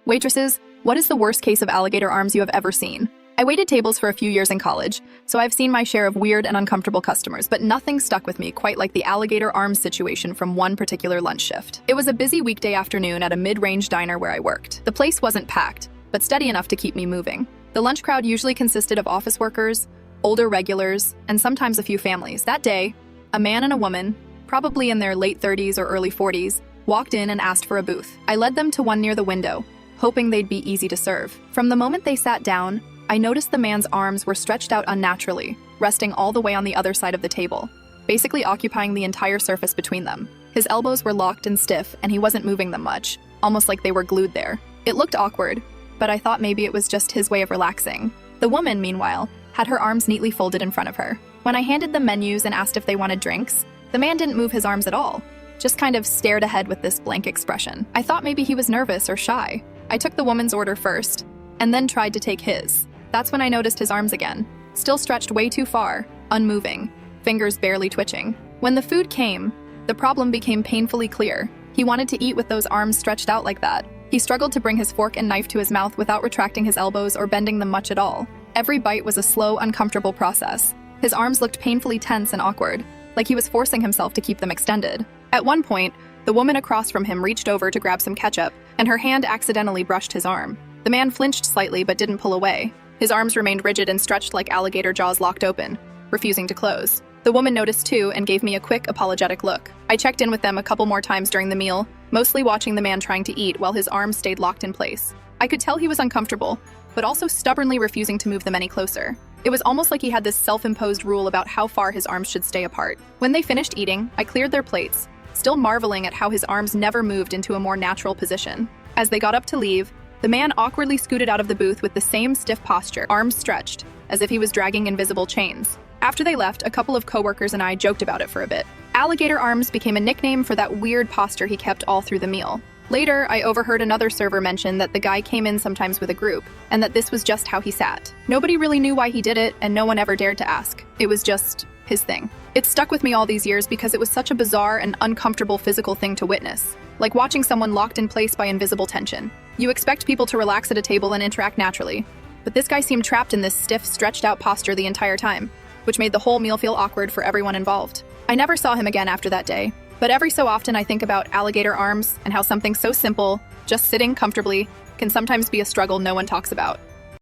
Waitresses, what is the worst case of alligator arms you have ever seen? I waited tables for a few years in college, so I've seen my share of weird and uncomfortable customers, but nothing stuck with me quite like the alligator arms situation from one particular lunch shift. It was a busy weekday afternoon at a mid-range diner where I worked. The place wasn't packed, but steady enough to keep me moving. The lunch crowd usually consisted of office workers, older regulars, and sometimes a few families. That day, a man and a woman, probably in their late 30s or early 40s, walked in and asked for a booth. I led them to one near the window, hoping they'd be easy to serve. From the moment they sat down, I noticed the man's arms were stretched out unnaturally, resting all the way on the other side of the table, basically occupying the entire surface between them. His elbows were locked and stiff, and he wasn't moving them much, almost like they were glued there. It looked awkward, but I thought maybe it was just his way of relaxing. The woman, meanwhile, had her arms neatly folded in front of her. When I handed them menus and asked if they wanted drinks, the man didn't move his arms at all, just kind of stared ahead with this blank expression. I thought maybe he was nervous or shy. I took the woman's order first, and then tried to take his. That's when I noticed his arms again, still stretched way too far, unmoving, fingers barely twitching. When the food came, the problem became painfully clear. He wanted to eat with those arms stretched out like that. He struggled to bring his fork and knife to his mouth without retracting his elbows or bending them much at all. Every bite was a slow, uncomfortable process. His arms looked painfully tense and awkward, like he was forcing himself to keep them extended. At one point, the woman across from him reached over to grab some ketchup, and her hand accidentally brushed his arm. The man flinched slightly but didn't pull away. His arms remained rigid and stretched like alligator jaws locked open, refusing to close. The woman noticed too and gave me a quick, apologetic look. I checked in with them a couple more times during the meal, mostly watching the man trying to eat while his arms stayed locked in place. I could tell he was uncomfortable, but also stubbornly refusing to move them any closer. It was almost like he had this self-imposed rule about how far his arms should stay apart. When they finished eating, I cleared their plates, still marveling at how his arms never moved into a more natural position. As they got up to leave, the man awkwardly scooted out of the booth with the same stiff posture, arms stretched, as if he was dragging invisible chains. After they left, a couple of coworkers and I joked about it for a bit. Alligator arms became a nickname for that weird posture he kept all through the meal. Later, I overheard another server mention that the guy came in sometimes with a group, and that this was just how he sat. Nobody really knew why he did it, and no one ever dared to ask. It was just his thing. It stuck with me all these years because it was such a bizarre and uncomfortable physical thing to witness, like watching someone locked in place by invisible tension. You expect people to relax at a table and interact naturally, but this guy seemed trapped in this stiff, stretched-out posture the entire time, which made the whole meal feel awkward for everyone involved. I never saw him again after that day, but every so often I think about alligator arms and how something so simple, just sitting comfortably, can sometimes be a struggle no one talks about.